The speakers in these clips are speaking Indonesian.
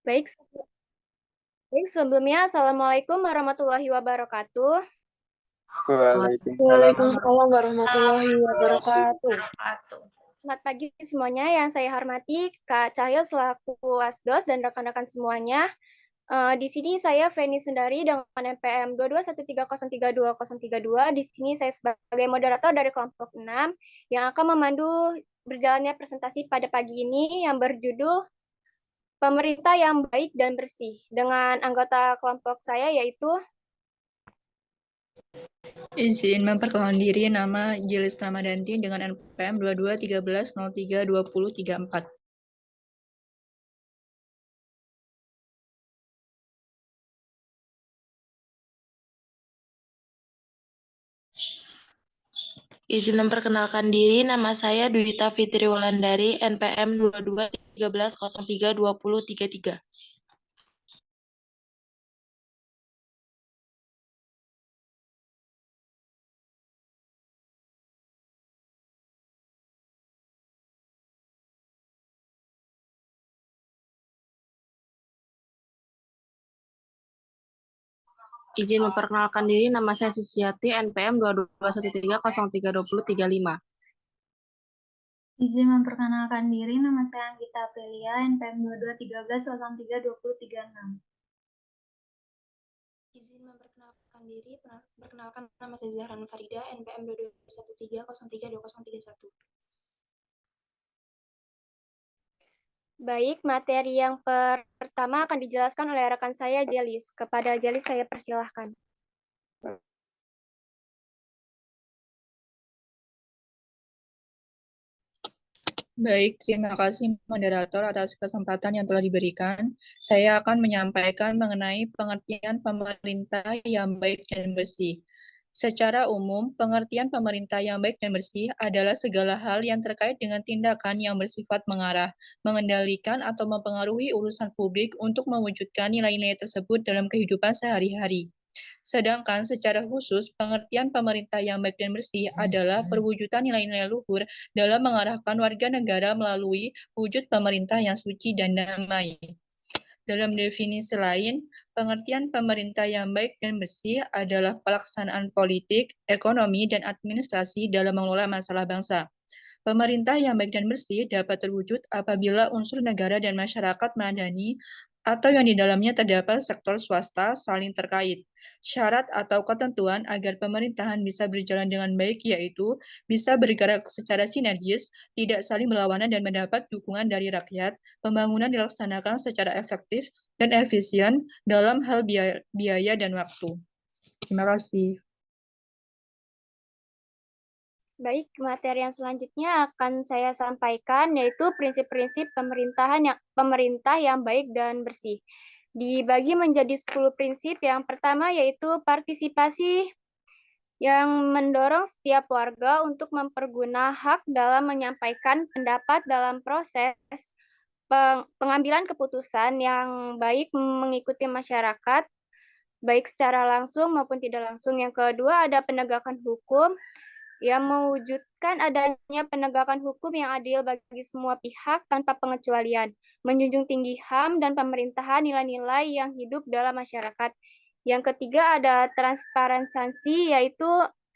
Baik, sebelumnya Assalamualaikum warahmatullahi wabarakatuh. Waalaikumsalam. Waalaikumsalam warahmatullahi wabarakatuh. Selamat pagi semuanya, yang saya hormati Kak Cahyo selaku Asdos dan rekan-rekan semuanya. Di sini saya Feni Sundari dengan NPM 2213032032. Di sini saya sebagai moderator dari kelompok 6 yang akan memandu berjalannya presentasi pada pagi ini yang berjudul Pemerintah yang Baik dan Bersih. Dengan anggota kelompok saya yaitu Izin memperkenalkan diri, nama Jelis Pramadanti dengan NPM 2213032034. Izin memperkenalkan diri, nama saya Dwita Fitri Wulandari, NPM 2213032033. Izin memperkenalkan diri, nama saya Susiati, NPM 2213032035. Izin memperkenalkan diri, nama saya Anggita Aprilia, NPM 2213032036. Izin memperkenalkan diri, perkenalkan nama saya Zahran Farida, NPM 2213032031. Baik, materi yang pertama akan dijelaskan oleh rekan saya, Jelis. Kepada Jelis saya persilahkan. Baik, terima kasih moderator atas kesempatan yang telah diberikan. Saya akan menyampaikan mengenai pengertian pemerintah yang baik dan bersih. Secara umum, pengertian pemerintah yang baik dan bersih adalah segala hal yang terkait dengan tindakan yang bersifat mengarah, mengendalikan atau mempengaruhi urusan publik untuk mewujudkan nilai-nilai tersebut dalam kehidupan sehari-hari. Sedangkan secara khusus, pengertian pemerintah yang baik dan bersih adalah perwujudan nilai-nilai luhur dalam mengarahkan warga negara melalui wujud pemerintah yang suci dan damai. Dalam definisi lain, pengertian pemerintah yang baik dan bersih adalah pelaksanaan politik, ekonomi, dan administrasi dalam mengelola masalah bangsa. Pemerintah yang baik dan bersih dapat terwujud apabila unsur negara dan masyarakat madani atau yang di dalamnya terdapat sektor swasta saling terkait. Syarat atau ketentuan agar pemerintahan bisa berjalan dengan baik yaitu bisa bergerak secara sinergis, tidak saling berlawanan dan mendapat dukungan dari rakyat, pembangunan dilaksanakan secara efektif dan efisien dalam hal biaya dan waktu. Terima kasih. Baik, materi yang selanjutnya akan saya sampaikan yaitu prinsip-prinsip pemerintah yang baik dan bersih. Dibagi menjadi 10 prinsip. Yang pertama yaitu partisipasi yang mendorong setiap warga untuk mempergunakan hak dalam menyampaikan pendapat dalam proses pengambilan keputusan yang baik mengikuti masyarakat, baik secara langsung maupun tidak langsung. Yang kedua ada penegakan hukum yang mewujudkan adanya penegakan hukum yang adil bagi semua pihak tanpa pengecualian, menjunjung tinggi HAM dan pemerintahan nilai-nilai yang hidup dalam masyarakat. Yang ketiga ada transparansi, yaitu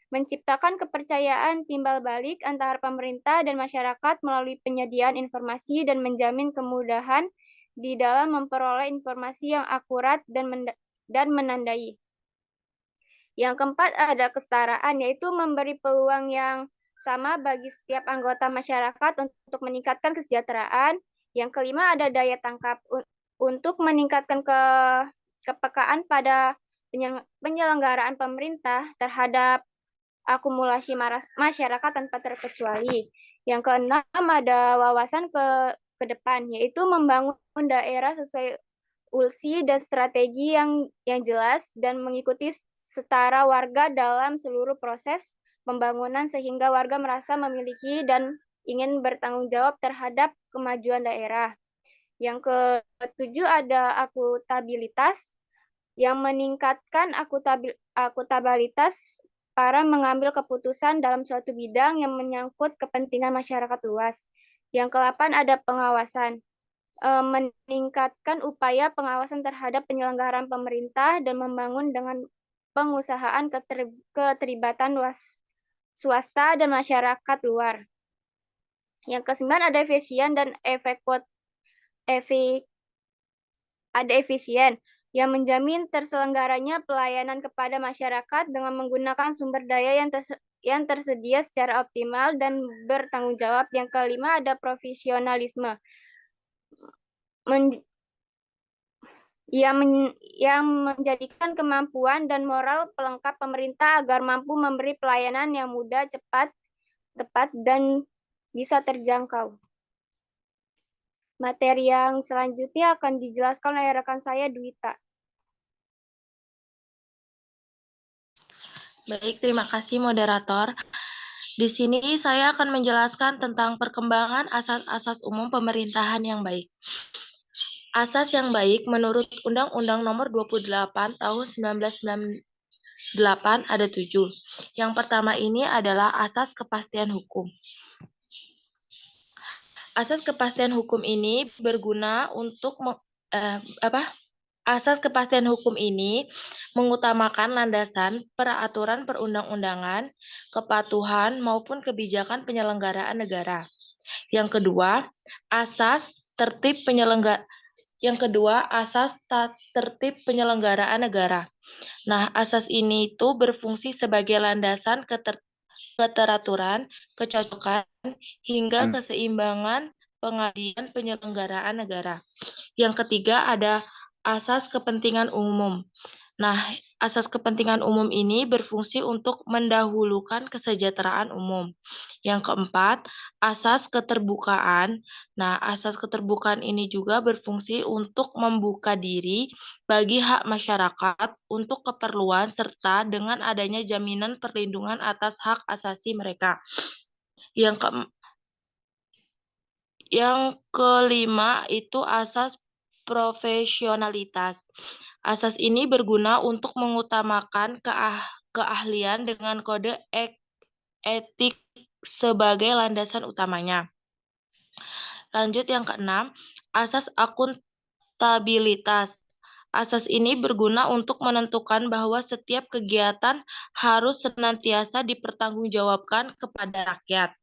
menciptakan kepercayaan timbal balik antara pemerintah dan masyarakat melalui penyediaan informasi dan menjamin kemudahan di dalam memperoleh informasi yang akurat dan menandai. Yang keempat ada kesetaraan, yaitu memberi peluang yang sama bagi setiap anggota masyarakat untuk meningkatkan kesejahteraan. Yang kelima ada daya tangkap untuk meningkatkan kepekaan pada penyelenggaraan pemerintah terhadap akumulasi masyarakat tanpa terkecuali. Yang keenam ada wawasan ke depan, yaitu membangun daerah sesuai ulsi dan strategi yang jelas dan mengikuti setara warga dalam seluruh proses pembangunan sehingga warga merasa memiliki dan ingin bertanggung jawab terhadap kemajuan daerah. Yang ketujuh ada akuntabilitas yang meningkatkan akuntabilitas para mengambil keputusan dalam suatu bidang yang menyangkut kepentingan masyarakat luas. Yang ke-8 ada pengawasan meningkatkan upaya pengawasan terhadap penyelenggaraan pemerintah dan membangun dengan pengusahaan keterlibatan swasta dan masyarakat luar. Yang kesembilan ada efisien dan efisien yang menjamin terselenggaranya pelayanan kepada masyarakat dengan menggunakan sumber daya yang tersedia secara optimal dan bertanggung jawab. Yang kelima ada profesionalisme yang menjadikan kemampuan dan moral pelengkap pemerintah agar mampu memberi pelayanan yang mudah, cepat, tepat, dan bisa terjangkau. Materi yang selanjutnya akan dijelaskan oleh rekan saya, Dwita. Baik, terima kasih moderator. Di sini saya akan menjelaskan tentang perkembangan asas-asas umum pemerintahan yang baik. Asas yang baik menurut Undang-Undang Nomor 28 Tahun 1998 ada 7. Yang pertama ini adalah asas kepastian hukum. Asas kepastian hukum ini berguna untuk Asas kepastian hukum ini mengutamakan landasan peraturan perundang-undangan, kepatuhan maupun kebijakan penyelenggaraan negara. Yang kedua, asas tertib penyelenggaraan negara. Nah, asas ini itu berfungsi sebagai landasan keteraturan, kecocokan, hingga keseimbangan pengadilan penyelenggaraan negara. Yang ketiga ada asas kepentingan umum. Nah, asas kepentingan umum ini berfungsi untuk mendahulukan kesejahteraan umum. Yang keempat, asas keterbukaan. Nah, asas keterbukaan ini juga berfungsi untuk membuka diri bagi hak masyarakat untuk keperluan serta dengan adanya jaminan perlindungan atas hak asasi mereka. Yang kelima itu asas profesionalitas. Asas ini berguna untuk mengutamakan keahlian dengan kode etik sebagai landasan utamanya. Lanjut yang keenam, asas akuntabilitas. Asas ini berguna untuk menentukan bahwa setiap kegiatan harus senantiasa dipertanggungjawabkan kepada rakyat.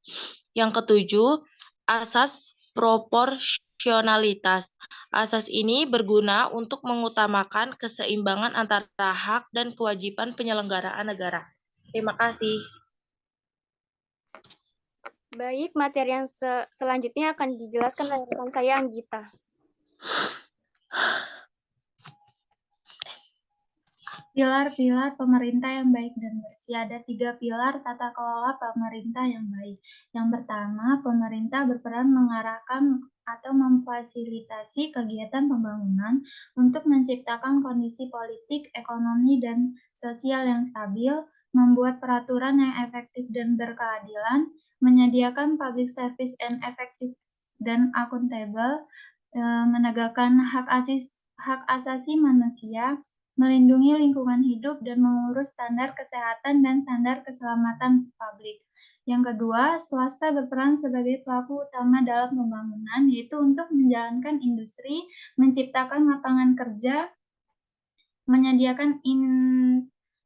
Yang ketujuh, asas proporsionalitas. Asas ini berguna untuk mengutamakan keseimbangan antara hak dan kewajiban penyelenggaraan negara. Terima kasih. Baik, materi yang selanjutnya akan dijelaskan oleh rekan saya, Anggita. Pilar-pilar pemerintah yang baik dan bersih. Ada 3 pilar tata kelola pemerintah yang baik. Yang pertama, pemerintah berperan mengarahkan atau memfasilitasi kegiatan pembangunan untuk menciptakan kondisi politik, ekonomi, dan sosial yang stabil, membuat peraturan yang efektif dan berkeadilan, menyediakan public service yang efektif dan akuntabel, menegakkan hak asasi manusia, melindungi lingkungan hidup, dan mengurus standar kesehatan dan standar keselamatan publik. Yang kedua, swasta berperan sebagai pelaku utama dalam pembangunan, yaitu untuk menjalankan industri, menciptakan lapangan kerja, menyediakan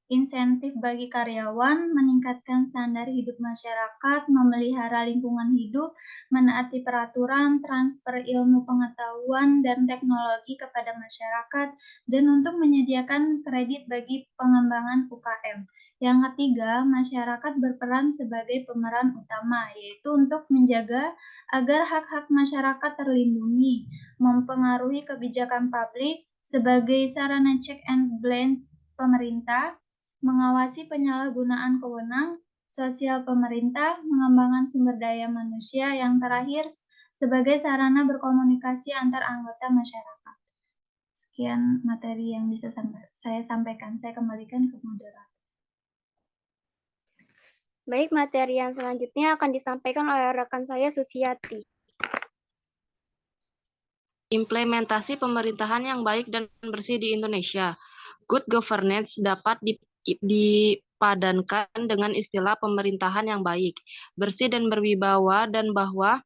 insentif bagi karyawan, meningkatkan standar hidup masyarakat, memelihara lingkungan hidup, menaati peraturan, transfer ilmu pengetahuan dan teknologi kepada masyarakat, dan untuk menyediakan kredit bagi pengembangan UKM. Yang ketiga, masyarakat berperan sebagai pemeran utama, yaitu untuk menjaga agar hak-hak masyarakat terlindungi, mempengaruhi kebijakan publik sebagai sarana check and balance pemerintah, mengawasi penyalahgunaan wewenang sosial pemerintah, mengembangkan sumber daya manusia, yang terakhir sebagai sarana berkomunikasi antar anggota masyarakat. Sekian materi yang bisa saya sampaikan. Saya kembalikan ke moderator. Baik, materi yang selanjutnya akan disampaikan oleh rekan saya, Susiati. Implementasi pemerintahan yang baik dan bersih di Indonesia. Good governance dapat dipadankan dengan istilah pemerintahan yang baik, bersih dan berwibawa, dan bahwa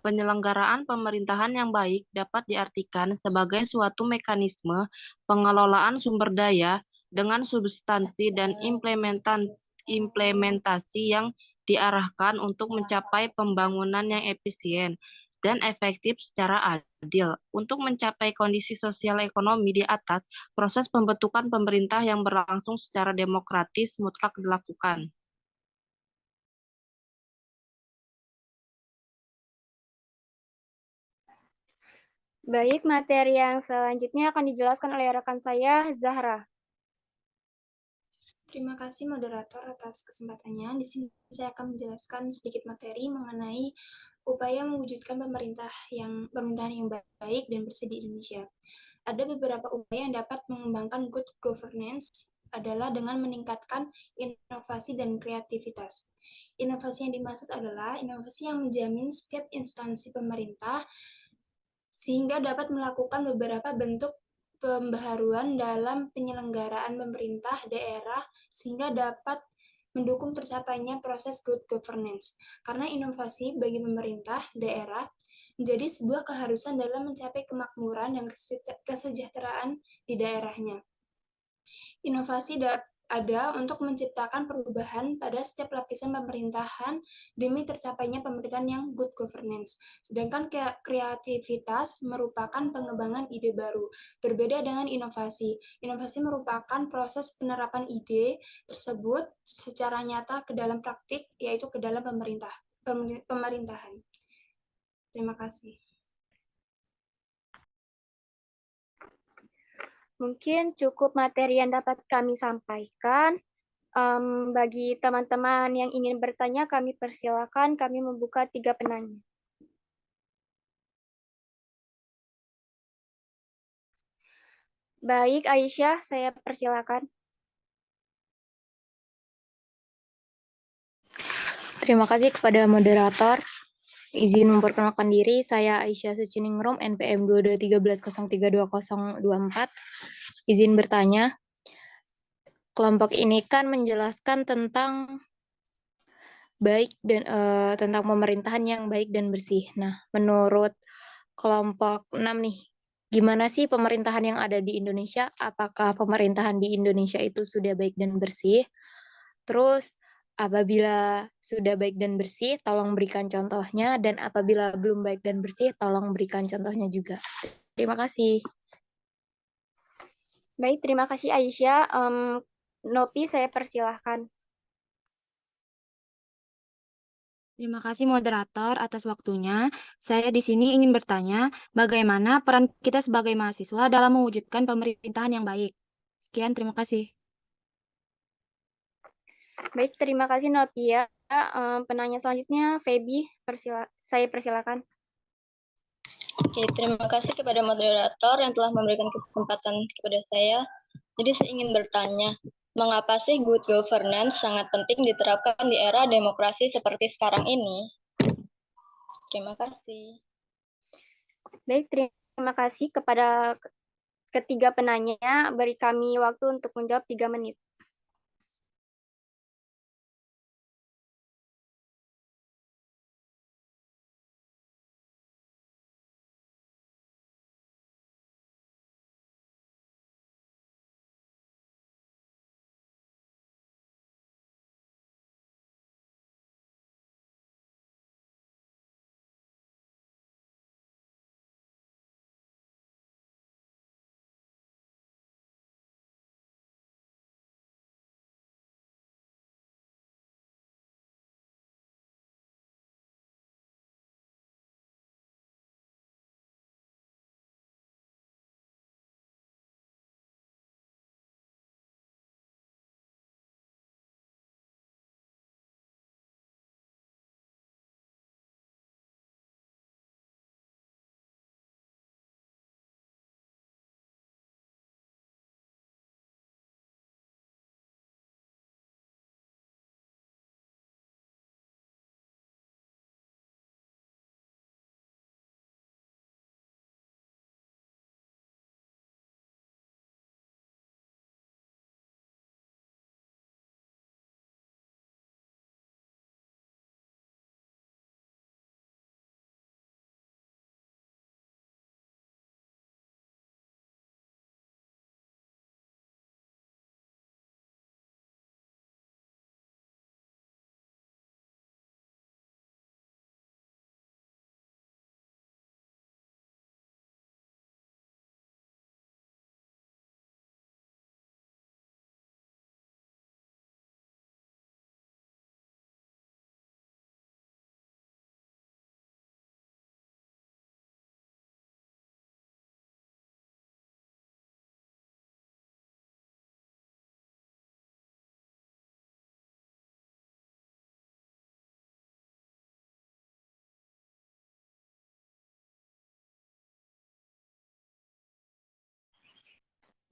Penyelenggaraan pemerintahan yang baik dapat diartikan sebagai suatu mekanisme pengelolaan sumber daya dengan substansi dan implementasi yang diarahkan untuk mencapai pembangunan yang efisien dan efektif secara adil. Untuk mencapai kondisi sosial ekonomi di atas, proses pembentukan pemerintah yang berlangsung secara demokratis mutlak dilakukan. Baik, materi yang selanjutnya akan dijelaskan oleh rekan saya, Zahra. Terima kasih moderator atas kesempatannya. Di sini saya akan menjelaskan sedikit materi mengenai upaya mewujudkan pemerintahan yang baik dan bersih di Indonesia. Ada beberapa upaya yang dapat mengembangkan good governance adalah dengan meningkatkan inovasi dan kreativitas. Inovasi yang dimaksud adalah inovasi yang menjamin setiap instansi pemerintah sehingga dapat melakukan beberapa bentuk pembaharuan dalam penyelenggaraan pemerintah daerah sehingga dapat mendukung tercapainya proses good governance. Karena inovasi bagi pemerintah daerah menjadi sebuah keharusan dalam mencapai kemakmuran dan kesejahteraan di daerahnya. Inovasi ada untuk menciptakan perubahan pada setiap lapisan pemerintahan demi tercapainya pemerintahan yang good governance. Sedangkan kreativitas merupakan pengembangan ide baru. Berbeda dengan inovasi. Inovasi merupakan proses penerapan ide tersebut secara nyata ke dalam praktik, yaitu ke dalam pemerintahan. Terima kasih. Mungkin cukup materi yang dapat kami sampaikan. Bagi teman-teman yang ingin bertanya, kami persilakan. Kami membuka 3 penanya. Baik, Aisyah, saya persilakan. Terima kasih kepada moderator. Izin memperkenalkan diri, saya Aisyah Suciningrum, NPM 22311032024. Izin bertanya, kelompok ini kan menjelaskan tentang tentang pemerintahan yang baik dan bersih. Nah, menurut kelompok 6 nih, gimana sih pemerintahan yang ada di Indonesia? Apakah pemerintahan di Indonesia itu sudah baik dan bersih? Terus, apabila sudah baik dan bersih, tolong berikan contohnya. Dan apabila belum baik dan bersih, tolong berikan contohnya juga. Terima kasih. Baik, terima kasih Aisyah. Nopi, saya persilahkan. Terima kasih moderator atas waktunya. Saya di sini ingin bertanya, bagaimana peran kita sebagai mahasiswa dalam mewujudkan pemerintahan yang baik? Sekian, terima kasih. Baik, terima kasih Novia. Penanya selanjutnya, Feby, saya persilakan. Oke, terima kasih kepada moderator yang telah memberikan kesempatan kepada saya. Jadi saya ingin bertanya, mengapa sih good governance sangat penting diterapkan di era demokrasi seperti sekarang ini? Terima kasih. Baik, terima kasih kepada ketiga penanya. Beri kami waktu untuk menjawab 3 menit.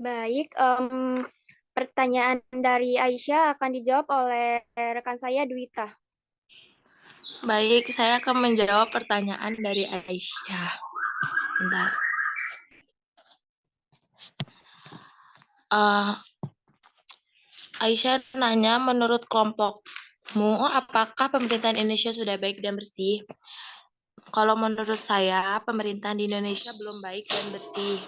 Baik, pertanyaan dari Aisyah akan dijawab oleh rekan saya Dwita. Baik, saya akan menjawab pertanyaan dari Aisyah. Bentar. Aisyah nanya, menurut kelompokmu, apakah pemerintahan Indonesia sudah baik dan bersih? Kalau menurut saya, pemerintahan di Indonesia belum baik dan bersih.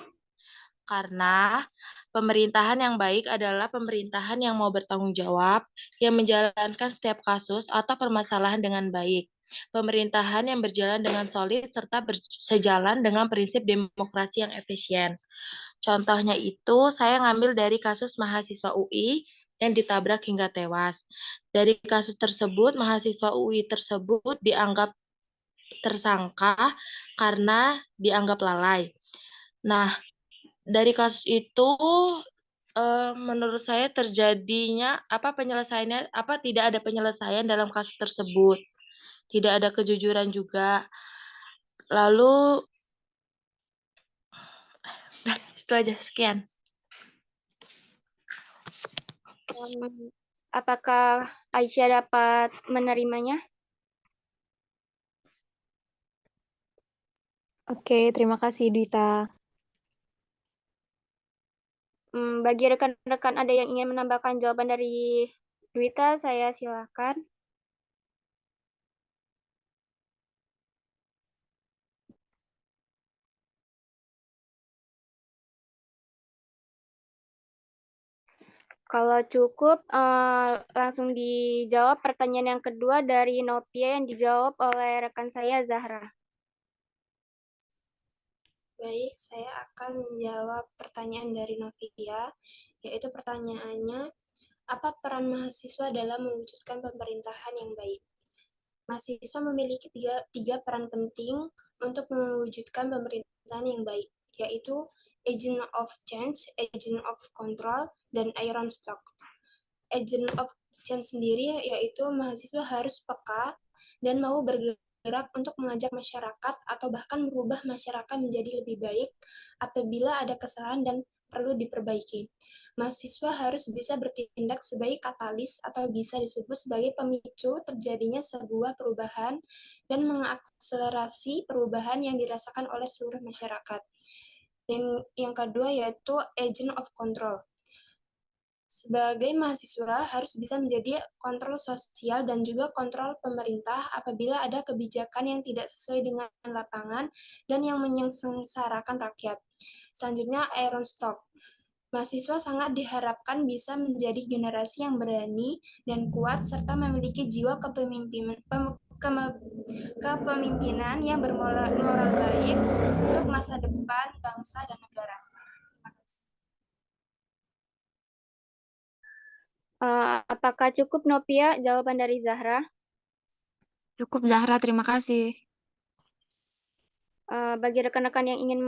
Karena pemerintahan yang baik adalah pemerintahan yang mau bertanggung jawab, yang menjalankan setiap kasus atau permasalahan dengan baik. Pemerintahan yang berjalan dengan solid serta sejalan dengan prinsip demokrasi yang efisien. Contohnya itu saya ngambil dari kasus mahasiswa UI yang ditabrak hingga tewas. Dari kasus tersebut, mahasiswa UI tersebut dianggap tersangka karena dianggap lalai. Nah, dari kasus itu menurut saya terjadinya penyelesaiannya tidak ada penyelesaian dalam kasus tersebut. Tidak ada kejujuran juga. Lalu itu aja, sekian. Apakah Aisyah dapat menerimanya? Oke, terima kasih Dita. Bagi rekan-rekan ada yang ingin menambahkan jawaban dari Dwita, saya silakan. Kalau cukup, langsung dijawab pertanyaan yang kedua dari Novia yang dijawab oleh rekan saya Zahra. Baik, saya akan menjawab pertanyaan dari Novia, yaitu pertanyaannya, apa peran mahasiswa dalam mewujudkan pemerintahan yang baik? Mahasiswa memiliki tiga peran penting untuk mewujudkan pemerintahan yang baik, yaitu agent of change, agent of control, dan iron stock. Agent of change sendiri yaitu mahasiswa harus peka dan mau bergerak untuk mengajak masyarakat atau bahkan merubah masyarakat menjadi lebih baik apabila ada kesalahan dan perlu diperbaiki. Mahasiswa harus bisa bertindak sebagai katalis atau bisa disebut sebagai pemicu terjadinya sebuah perubahan dan mengakselerasi perubahan yang dirasakan oleh seluruh masyarakat. Dan yang kedua yaitu agent of control. Sebagai mahasiswa harus bisa menjadi kontrol sosial dan juga kontrol pemerintah apabila ada kebijakan yang tidak sesuai dengan lapangan dan yang menyengsarakan rakyat. Selanjutnya, iron stock. Mahasiswa sangat diharapkan bisa menjadi generasi yang berani dan kuat serta memiliki jiwa kepemimpinan yang bermoral baik untuk masa depan bangsa dan negara. Apakah cukup Novia jawaban dari Zahra? Cukup Zahra, terima kasih. Bagi rekan-rekan yang ingin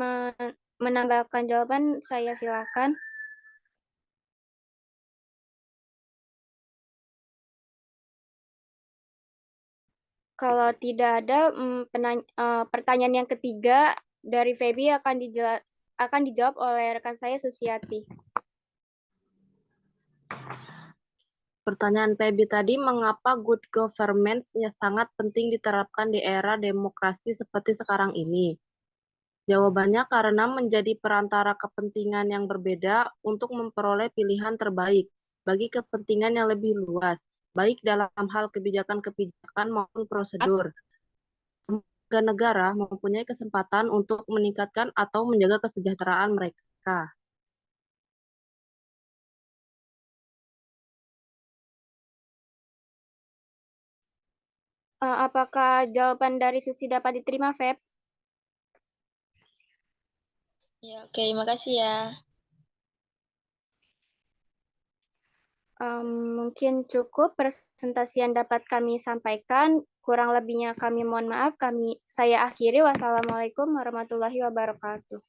menambahkan jawaban, saya silakan. Kalau tidak ada, pertanyaan yang ketiga dari Feby akan dijawab oleh rekan saya Susiati. Pertanyaan Feby tadi, mengapa good governance sangat penting diterapkan di era demokrasi seperti sekarang ini? Jawabannya karena menjadi perantara kepentingan yang berbeda untuk memperoleh pilihan terbaik bagi kepentingan yang lebih luas, baik dalam hal kebijakan-kebijakan maupun prosedur. Lembaga negara mempunyai kesempatan untuk meningkatkan atau menjaga kesejahteraan mereka. Apakah jawaban dari Susi dapat diterima, Feb? Ya, oke, makasih ya. Mungkin cukup presentasi yang dapat kami sampaikan. Kurang lebihnya kami mohon maaf. Saya akhiri. Wassalamualaikum warahmatullahi wabarakatuh.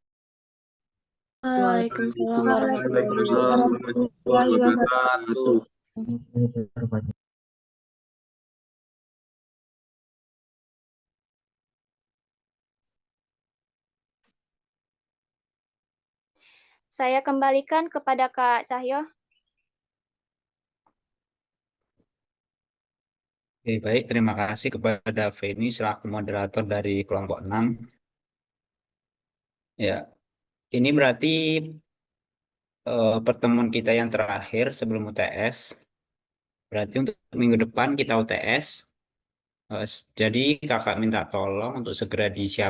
Waalaikumsalam Waalaikumsalam warahmatullahi wabarakatuh. Saya kembalikan kepada Kak Cahyo. Oke, baik. Terima kasih kepada Feni selaku moderator dari kelompok 6. Ya, ini berarti pertemuan kita yang terakhir sebelum UTS. Berarti untuk minggu depan kita UTS. Jadi kakak minta tolong untuk segera disiapkan